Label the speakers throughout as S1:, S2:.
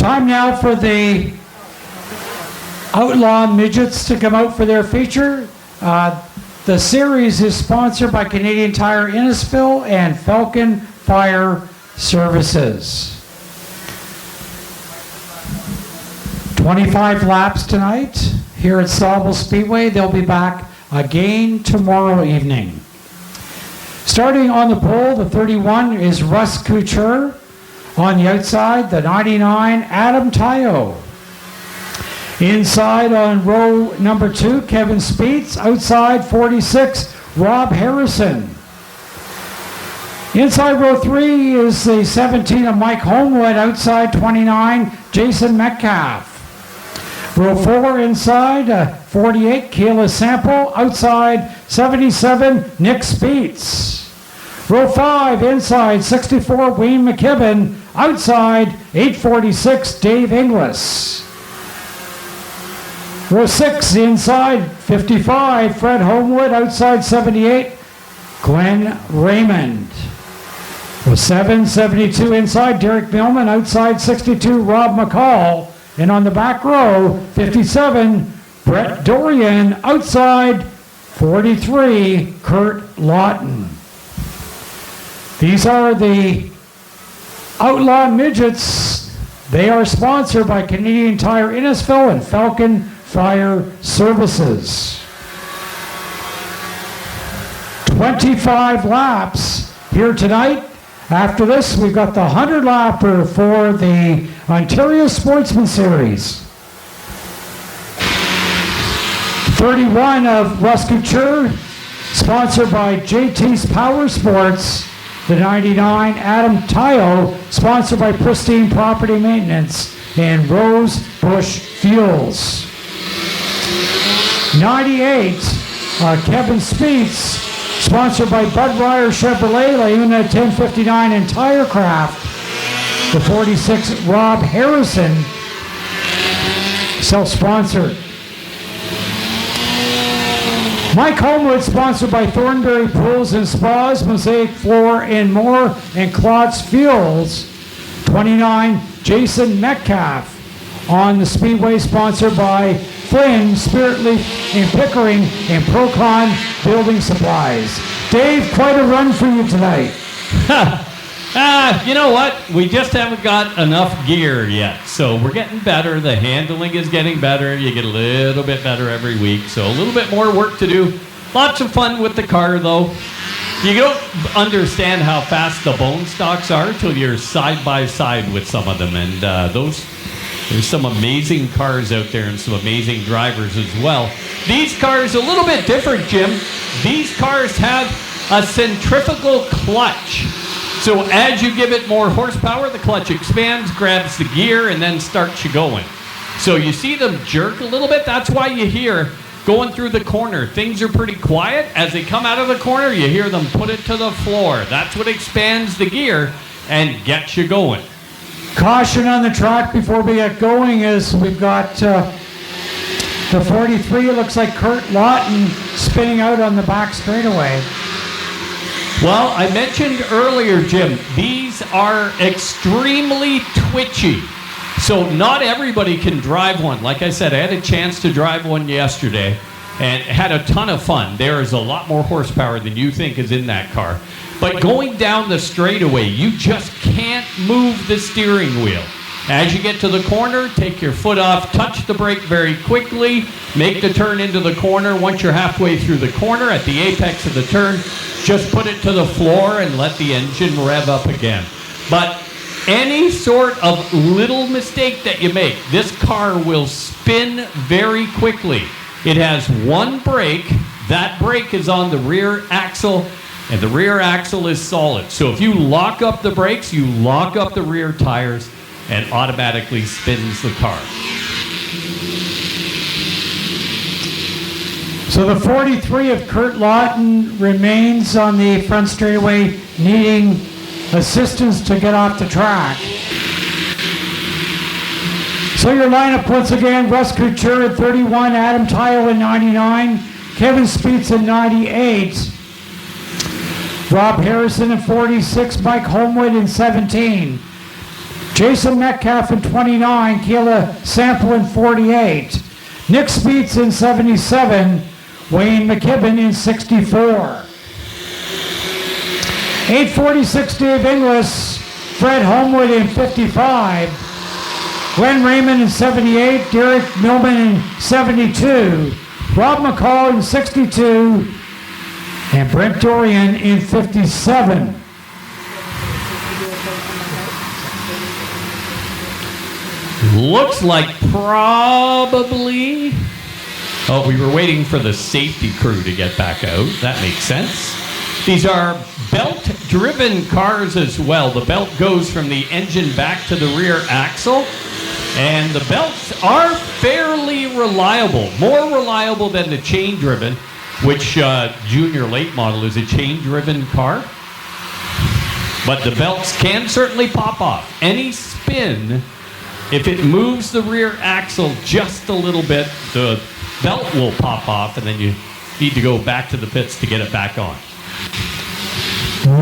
S1: Time now for the Outlaw Midgets to come out for their feature. The series is sponsored by Canadian Tire Innisfil and Falcon Fire Services. 25 laps tonight here at Sauble Speedway. They'll be back again tomorrow evening. Starting on the pole, the 31 is Russ Couture. On the outside, the 99, Adam Tayo. Inside on row number 2, Kevin Speets. Outside, 46, Rob Harrison. Inside row 3 is the 17 of Mike Homewood. Outside, 29, Jason Metcalfe. Row 4 inside, 48, Keila Sample. Outside, 77, Nick Speets. Row 5 inside, 64, Wayne McKibben. Outside, 846, Dave Inglis. Row 6 inside, 55, Fred Homewood. Outside, 78, Glenn Raymond. Row 7, 72 inside, Derek Millman. Outside, 62, Rob McCall. And on the back row, 57, Brett Dorian. Outside, 43, Kurt Lawton. These are the Outlaw Midgets. They are sponsored by Canadian Tire Innisfil and Falcon Fire Services. 25 laps here tonight. After this, we've got the 100-lapper for the Ontario Sportsman Series. 31 of Russ Couture, sponsored by JT's Power Sports. The 99, Adam Tayo, sponsored by Pristine Property Maintenance and Rose Bush Fuels. 98, Kevin Speets, sponsored by Budweiser Chevrolet, Launa 1059 and Tirecraft. The 46, Rob Harrison, self-sponsored. Mike Homewood, sponsored by Thornberry Pools and Spas, Mosaic Floor and More, and Klotz Fuels. 29, Jason Metcalfe. On the Speedway, sponsored by Flynn, Spirit Leaf in Pickering, and Procon Building Supplies. Dave, quite a run for you tonight.
S2: You know what? We just haven't got enough gear yet. So we're getting better. The handling is getting better. You get a little bit better every week. So a little bit more work to do. Lots of fun with the car, though. You don't understand how fast the bone stocks are till you're side by side with some of them. And there's some amazing cars out there and some amazing drivers as well. These cars, a little bit different, Jim. These cars have a centrifugal clutch. So as you give it more horsepower, the clutch expands, grabs the gear, and then starts you going. So you see them jerk a little bit. That's why you hear going through the corner. Things are pretty quiet. As they come out of the corner, you hear them put it to the floor. That's what expands the gear and gets you going.
S1: Caution on the track before we get going is we've got the 43. It looks like Kurt Lawton spinning out on the back straightaway.
S2: Well, I mentioned earlier, Jim, these are extremely twitchy. So not everybody can drive one. Like I said, I had a chance to drive one yesterday and had a ton of fun. There is a lot more horsepower than you think is in that car. But going down the straightaway, you just can't move the steering wheel. As you get to the corner, take your foot off, touch the brake very quickly, make the turn into the corner. Once you're halfway through the corner, at the apex of the turn, just put it to the floor and let the engine rev up again. But any sort of little mistake that you make, this car will spin very quickly. It has one brake. That brake is on the rear axle, and the rear axle is solid. So if you lock up the brakes, you lock up the rear tires, and automatically spins the car.
S1: So the 43 of Kurt Lawton remains on the front straightaway, needing assistance to get off the track. So your lineup once again, Russ Couture at 31, Adam Tayo at 99, Kevin Speets at 98, Rob Harrison at 46, Mike Homewood in 17, Jason Metcalfe in 29, Keela Sample in 48. Nick Speets in 77, Wayne McKibben in 64. 846 Dave Inglis, Fred Homewood in 55. Glenn Raymond in 78, Derek Millman in 72, Rob McCall in 62, and Brent Dorian in 57.
S2: Looks like probably... Oh, we were waiting for the safety crew to get back out. That makes sense. These are belt-driven cars as well. The belt goes from the engine back to the rear axle. And the belts are fairly reliable. More reliable than the chain-driven, which Junior late model is a chain-driven car. But the belts can certainly pop off. Any spin, if it moves the rear axle just a little bit, the belt will pop off, and then you need to go back to the pits to get it back on.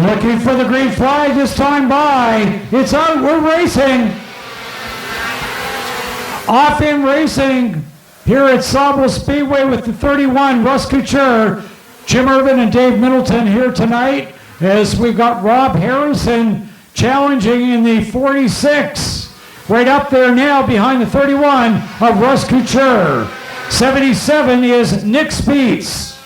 S1: Looking for the green flag this time by. It's out. We're racing. Off in racing here at Sauble Speedway with the 31, Russ Couture, Jim Irvin and Dave Middleton here tonight as we've got Rob Harrison challenging in the 46. Right up there now behind the 31 of Russ Couture. 77 is Nick Speets.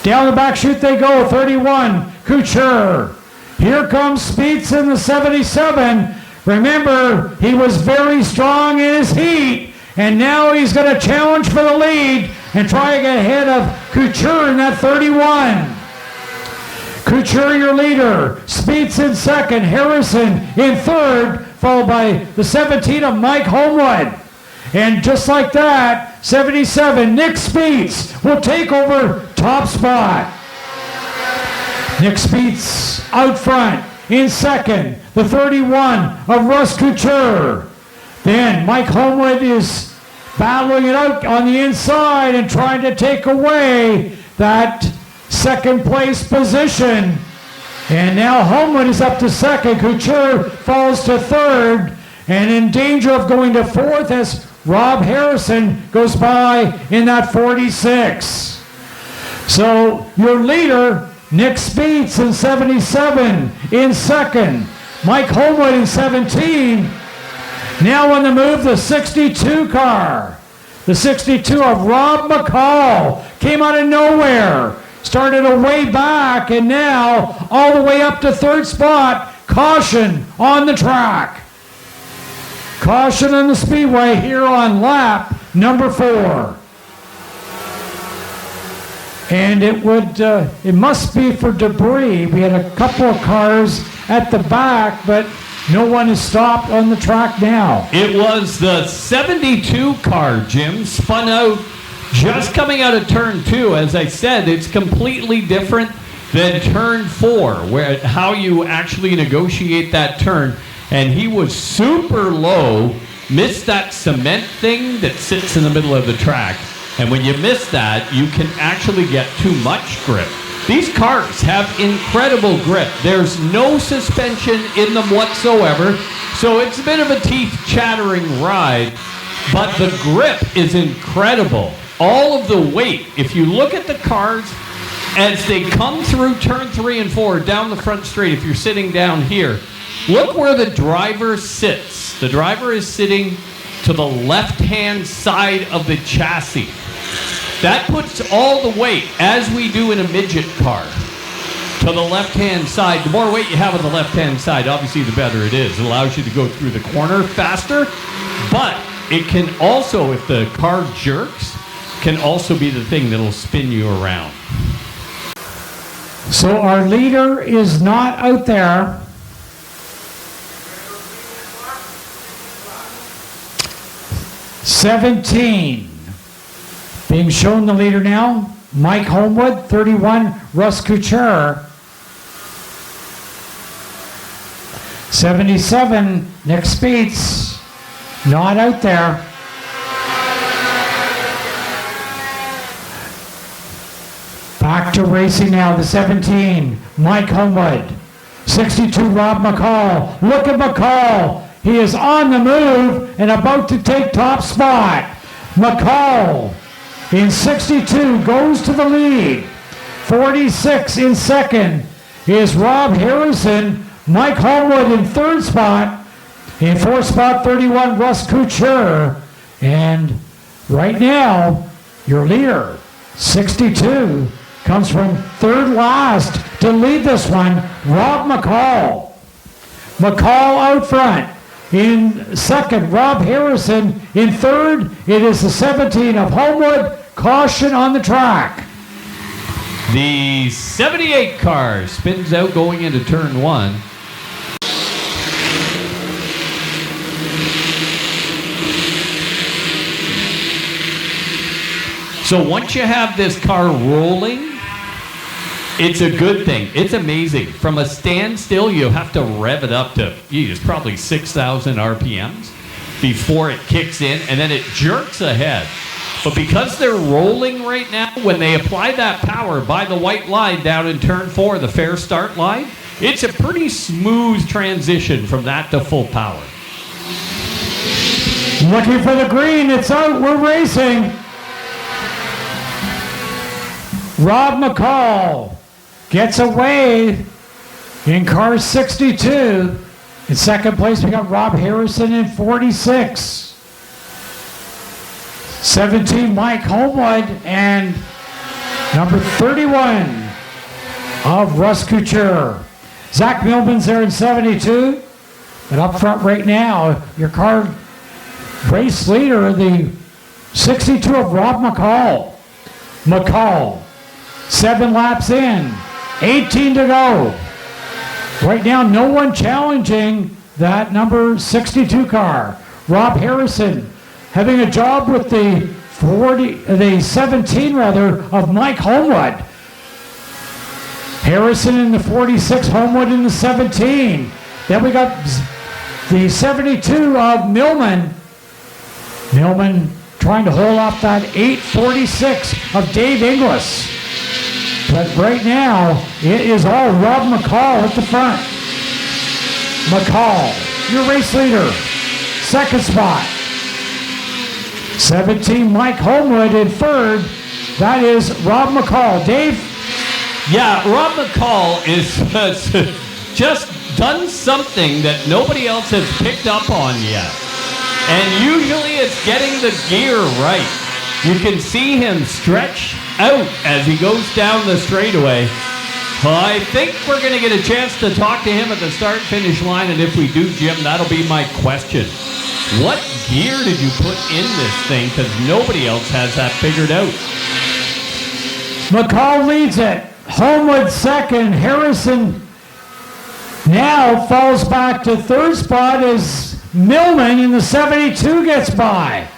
S1: Down the back chute they go, 31, Couture. Here comes Speets in the 77. Remember, he was very strong in his heat, and now he's going to challenge for the lead and try to get ahead of Couture in that 31. Couture, your leader. Speets in second. Harrison in third, followed by the 17 of Mike Homewood. And just like that, 77, Nick Speets will take over top spot. Nick Speets out front. In second, the 31 of Russ Couture. Then Mike Homewood is battling it out on the inside and trying to take away that second place position. And now Homewood is up to second. Couture falls to third and in danger of going to fourth as Rob Harrison goes by in that 46. So your leader, Nick Speets in 77 in second. Mike Homewood in 17. Now on the move, the 62 car. The 62 of Rob McCall came out of nowhere. Started a way back and now all the way up to third spot. Caution on the track. Caution on the speedway here on lap number 4. And it must be for debris. We had a couple of cars at the back, but no one is stopped on the track now.
S2: It was the 72 car, Jim, spun out just coming out of turn 2. As I said, it's completely different than turn 4, where how you actually negotiate that turn. And he was super low, missed that cement thing that sits in the middle of the track. And when you miss that, you can actually get too much grip. These cars have incredible grip. There's no suspension in them whatsoever, so it's a bit of a teeth-chattering ride, but the grip is incredible. All of the weight, if you look at the cars as they come through turn 3 and 4 down the front straight, if you're sitting down here, look where the driver sits. The driver is sitting to the left-hand side of the chassis. That puts all the weight, as we do in a midget car, to the left-hand side. The more weight you have on the left-hand side, obviously the better it is. It allows you to go through the corner faster, but it can also, if the car jerks, can also be the thing that'll spin you around.
S1: So our leader is not out there. (17) being shown the leader now. Mike Homewood, 31, Russ Couture. 77, Nick Speets, not out there. Back to racing now, the 17, Mike Homewood. 62, Rob McCall. Look at McCall He is on the move and about to take top spot. McCall in 62 goes to the lead. 46 in second is Rob Harrison. Mike Homewood in third spot. In fourth spot, 31, Russ Couture. And right now, your leader, 62, comes from third last to lead this one, Rob McCall. McCall out front. In second, Rob Harrison. In third, it is the 17 of Homewood. Caution on the track.
S2: The 78 car spins out going into turn 1. So once you have this car rolling, it's a good thing. It's amazing. From a standstill, you have to rev it up to, it's probably 6,000 RPMs before it kicks in, and then it jerks ahead. But because they're rolling right now, when they apply that power by the white line down in turn 4, the fair start line, it's a pretty smooth transition from that to full power.
S1: Looking for the green. It's out. We're racing. Rob McCall gets away in car 62. In second place, we got Rob Harrison in 46. 17, Mike Homewood, and number 31 of Russ Couture. Zack Millman's there in 72. But up front right now, your car race leader, the 62 of Rob McCall. McCall, 7 laps in, 18 to go. Right now, no one challenging that number 62 car. Rob Harrison having a job with the 17 of Mike Homewood. Harrison in the 46, Homewood in the 17. Then we got the 72 of Millman. Millman trying to hold off that 846 of Dave Inglis. But right now, it is all Rob McCall at the front. McCall, your race leader, second spot. 17, Mike Homewood in third. That is Rob McCall. Dave?
S2: Yeah, Rob McCall is just done something that nobody else has picked up on yet. And usually it's getting the gear right. You can see him stretch out as he goes down the straightaway. I think we're going to get a chance to talk to him at the start-finish line, and if we do, Jim, that'll be my question. What gear did you put in this thing? Because nobody else has that figured out.
S1: McCall leads it. Homewood second. Harrison now falls back to third spot as Millman in the 72 gets by.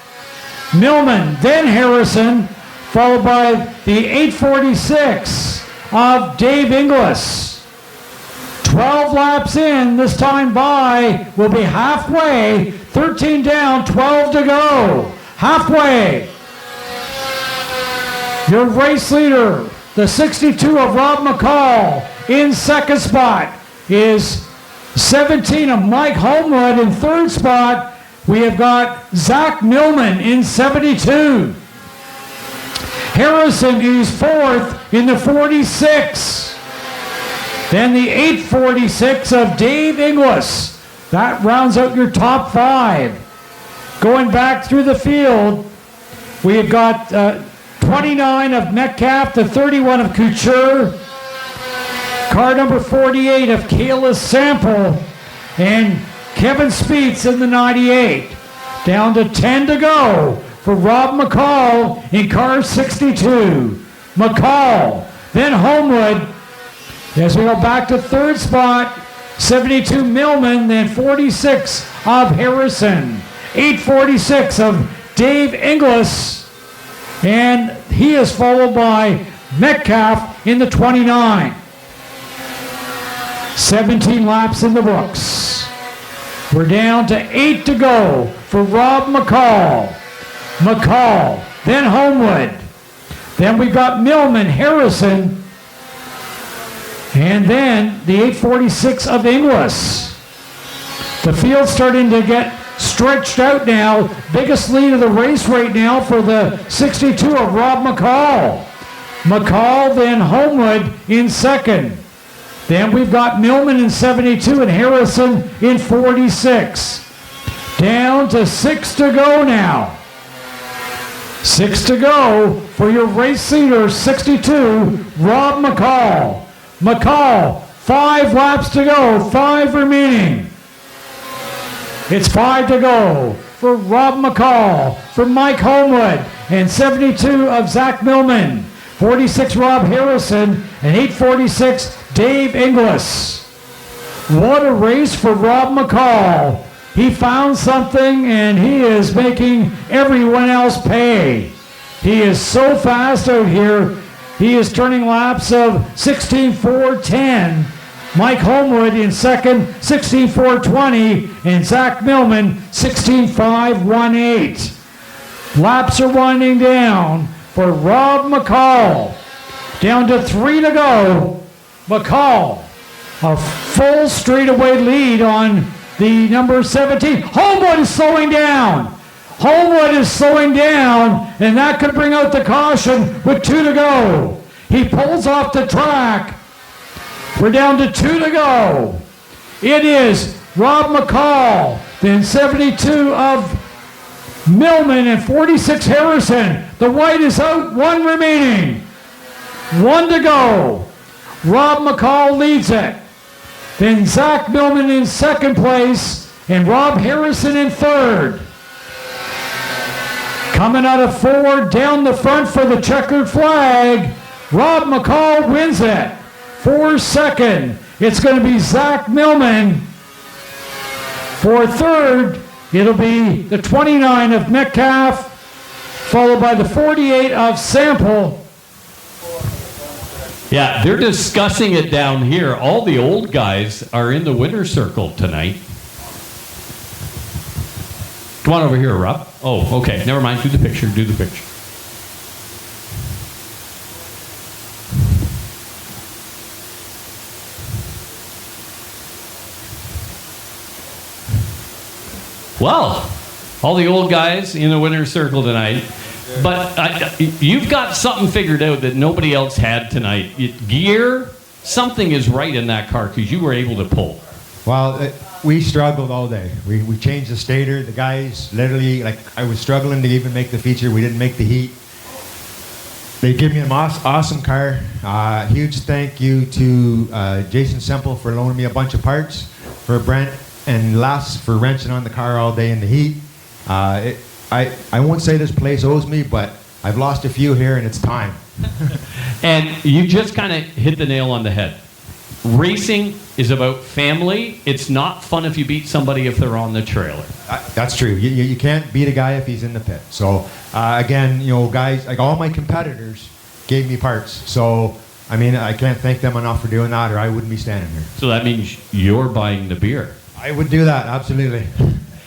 S1: Millman, then Harrison, followed by the 846 of Dave Inglis. 12 laps in, this time by, will be halfway. 13 down, 12 to go. Halfway. Your race leader, the 62 of Rob McCall, in second spot is 17 of Mike Homewood. In third spot, we have got Zack Millman in 72. Harrison is fourth in the 46. Then the 846 of Dave Inglis. That rounds out your top 5. Going back through the field, we have got 29 of Metcalfe, the 31 of Couture, car number 48 of Kayla Sample, and Kevin Speets in the 98. Down to 10 to go for Rob McCall in car 62. McCall, then Homewood. As we go back to third spot, 72 Millman, then 46 of Harrison. 846 of Dave Inglis. And he is followed by Metcalfe in the 29. 17 laps in the books. We're down to 8 to go for Rob McCall. McCall, then Homewood. Then we've got Millman, Harrison, and then the 846 of Inglis. The field's starting to get stretched out now. Biggest lead of the race right now for the 62 of Rob McCall. McCall, then Homewood in second. Then we've got Millman in 72 and Harrison in 46. Down to 6 to go now. 6 to go for your race leader, 62, Rob McCall. McCall, 5 laps to go, 5 remaining. It's 5 to go for Rob McCall, for Mike Homewood, and 72 of Zack Millman. 46 Rob Harrison, and 846 Dave Inglis. What a race for Rob McCall. He found something and he is making everyone else pay. He is so fast out here. He is turning laps of 16.410. Mike Homewood in second, 16.420, and Zack Millman, 16.518. Laps are winding down for Rob McCall. Down to 3 to go. McCall, a full straightaway lead on the number 17. Homewood is slowing down. Homewood is slowing down, and that could bring out the caution with 2 to go. He pulls off the track. We're down to 2 to go. It is Rob McCall, then 72 of Millman, and 46 Harrison. The white is out, 1 remaining. 1 to go. Rob McCall leads it. Then Zack Millman in second place, and Rob Harrison in third. Coming out of 4, down the front for the checkered flag, Rob McCall wins it. For second, it's going to be Zack Millman. For third, it'll be the 29 of Metcalfe, followed by the 48 of Sample.
S2: Yeah, they're discussing it down here. All the old guys are in the winner's circle tonight. Come on over here, Rob. Oh, okay. Never mind. Do the picture. Do the picture. Well, all the old guys in the winner's circle tonight. But you've got something figured out that nobody else had tonight. Gear, something is right in that car because you were able to pull.
S3: Well, we struggled all day. We changed the stator. The guys literally, like, I was struggling to even make the feature. We didn't make the heat. They gave me an awesome car. Huge thank you to Jason Metcalfe for loaning me a bunch of parts, for Brent and Les for wrenching on the car all day in the heat. I won't say this place owes me, but I've lost a few here and it's time.
S2: And you just kind of hit the nail on the head. Racing is about family. It's not fun if you beat somebody if they're on the trailer.
S3: That's true. You can't beat a guy if he's in the pit. So again, you know, guys, like all my competitors gave me parts. So I mean, I can't thank them enough for doing that, or I wouldn't be standing here.
S2: So that means you're buying the beer.
S3: I would do that, absolutely.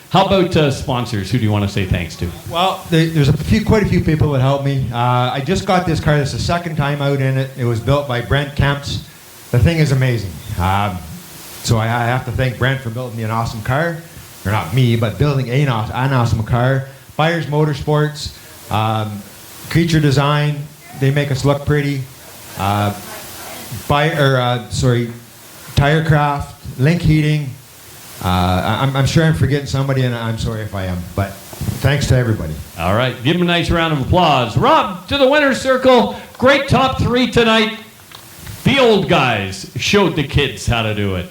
S2: How about sponsors? Who do you want to say thanks to?
S3: Well, there's quite a few people that helped me. I just got this car. This is the second time out in it. It was built by Brent Kemps. The thing is amazing. So I have to thank Brent for building me an awesome car. Or not me, but building an awesome car. Byers Motorsports, Creature Design. They make us look pretty. Tirecraft, Link Heating. I'm sure I'm forgetting somebody, and I'm sorry if I am, but thanks to everybody.
S2: All right, give him a nice round of applause. Rob, to the winner's circle. Great top 3 tonight. The old guys showed the kids how to do it.